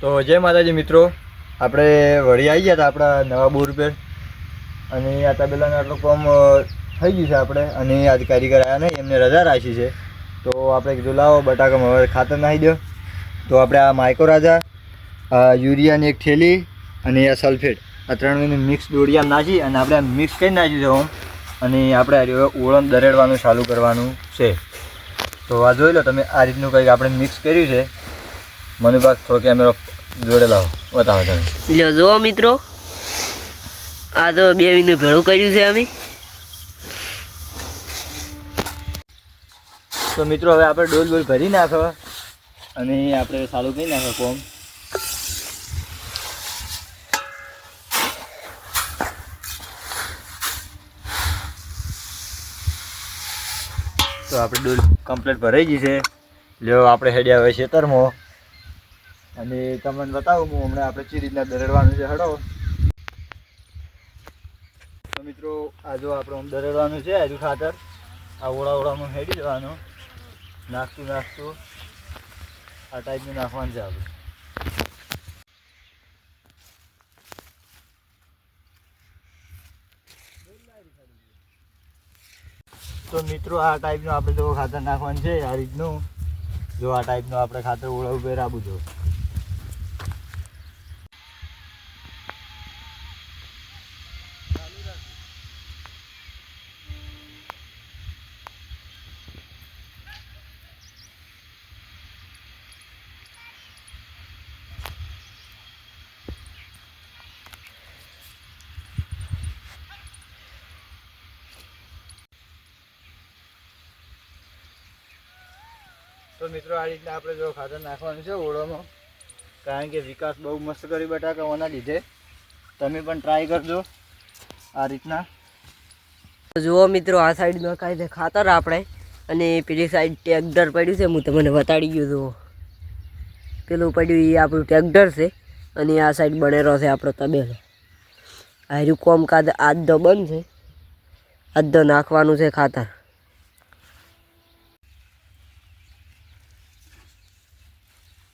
તો જય માતાજી મિત્રો, આપણે વળી આવી ગયા હતા આપણા નવા બોર પર અને આ તબેલાનું આટલું કામ થઈ ગયું છે આપણે. અને આજ કારીગર આવ્યા નહીં, એમને રજા રાખી છે. તો આપણે કીધું લાવો બટાકામાં હવે ખાતર નાખી દો. તો આપણે આ માઇકો રાજા, યુરિયાની એક થેલી અને આ સલ્ફેટ, આ ત્રણની મિક્સ દોડિયા નાખી અને આપણે મિક્સ કરી નાખ્યું છે ઓમ. અને આપણે ઓળણ દરેડવાનું ચાલુ કરવાનું છે. તો આ જોઈ લો તમે, આ રીતનું કંઈક આપણે મિક્સ કર્યું છે. મનુભાગ થોડો કેમેરો જોડે લાવો, બતાવો તમે. લો જુઓ મિત્રો, આ તો 2 મિનિટ ભેળું કર્યું છે અમે. તો મિત્રો હવે આપણે ડોલ બોલ ભરી નાખો અને આપણે ચાલુ કરી નાખો કોમ. તો આપણે ડોલ કમ્પ્લીટ ભરાઈ ગઈ છે. લ્યો આપણે હેડ્યા હોય ખેતરમાં અને તમને બતાવું હું હમણાં આપણે ચી રીતના દરેડવાનું છે. હડો તો મિત્રો, આ જો આપણે આમ દરેડવાનું છે. હજુ ખાતર આ ઓળામાં હેડી જવાનું, નાખતું આ ટાઈપનું નાખવાનું છે આપણે. તો મિત્રો આ ટાઈપનું આપણે જો ખાતર નાખવાનું છે. આ રીતનું જો આ ટાઈપનું આપણે ખાતર ઓળા ઉપર આપવું જો. તો મિત્રો આ રીતના આપણે જો ખાતર નાખવાનું છે ઓળોમાં, કારણ કે વિકાસ બહુ મસ્ત કરી બટાકાઓના લીધે. તમે પણ ટ્રાય કરજો આ રીતના. જુઓ મિત્રો, આ સાઈડમાં કાંઈ છે ખાતર આપણે, અને પેલી સાઈડ ટ્રેક્ટર પડ્યું છે. હું તમને બતાડી ગયો. જુઓ પેલું પડ્યું એ આપણું ટ્રેક્ટર છે અને આ સાઈડ બનેલો છે આપણો તબેલો. હાર્યું કોમકાજ આજ તો બંધ છે, આજ તો નાખવાનું છે ખાતર.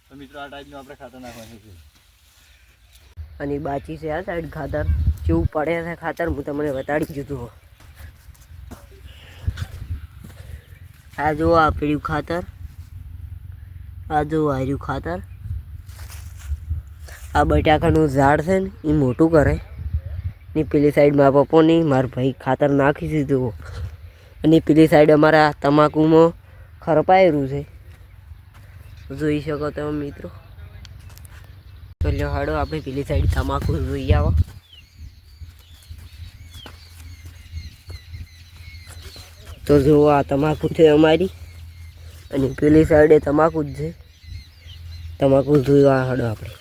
તો મિત્રો આ ટાઈપનું આપણે ખાતર નાખવાનું છે. અને બાકી છે આ સાઈડ ખાતર, કેવું પડે છે ખાતર હું તમને બતાડી દીધું. આ જુઓ આ પીળ્યું ખાતર, આ જુઓ હાર્યું ખાતર. આ બટાકાનું ઝાડ છે ને એ મોટું કરે ને પેલી સાઈડમાં પપ્પોની મારા ભાઈ ખાતર નાખી દીધું. અને પેલી સાઈડ અમારા તમાકુમાં ખરપાયેલું છે, જોઈ શકો તમે મિત્રો. તો લ્યો હાડો આપણે પેલી સાઈડ તમાકુ જોઈ આવો. તો જુઓ આ તમાકુ છે અમારી, અને પેલી સાઈડે તમાકુ જ છે. તમાકુ જોવા હાડો આપણે.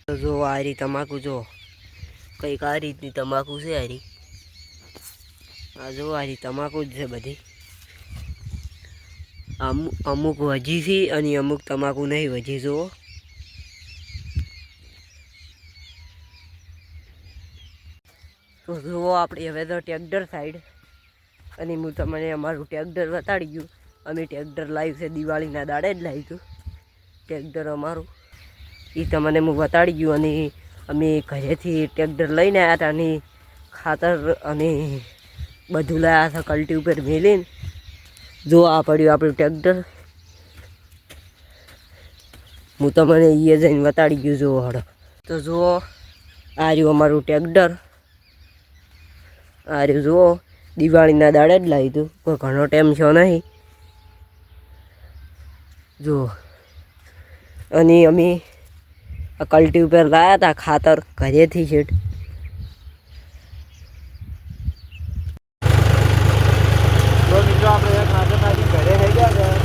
તો જુઓ આ રી તમાકુ, જુઓ કંઈક આ રીતની તમાકુ છે. આરી આ જુઓ આ રી તમાકુ જ છે બધી. અમુક વજી છે અને અમુક તમાકુ નહીં વજી. જુઓ તો જુઓ આપણે હવે તો ટ્રેક્ટર સાઈડ, અને હું તમને અમારું ટ્રેક્ટર બતાડી ગયું. અમે ટ્રેક્ટર લાવ્યું છે દિવાળીના દાડે જ લાવ્યું હતું ટ્રેક્ટર અમારું, એ તમને હું બતાડી ગયું. અને અમે ઘરેથી ટ્રેક્ટર લઈને આવ્યા હતા અને ખાતર અને બધું લાવ્યા હતા કલ્ટી ઉપર મેલીને. જો આ પડ્યું આપણું ટ્રેક્ટર, હું તમને એ જઈને બતાડી ગયું. જુઓ હડો. તો જુઓ આ રહ્યું અમારું ટ્રેક્ટર. આ રહ્યું જુઓ, દિવાળીના દાડે જ લાવ્યું હતું, કોઈ ઘણો ટાઈમ થયો નહીં. જુઓ, અને અમે આ કલ્ટી ઉપર લાવ્યા હતા ખાતર ઘરેથી છેટ. તો મિત્રો આપણે ખાતર નાખી ઘરે થઈ ગયા છે.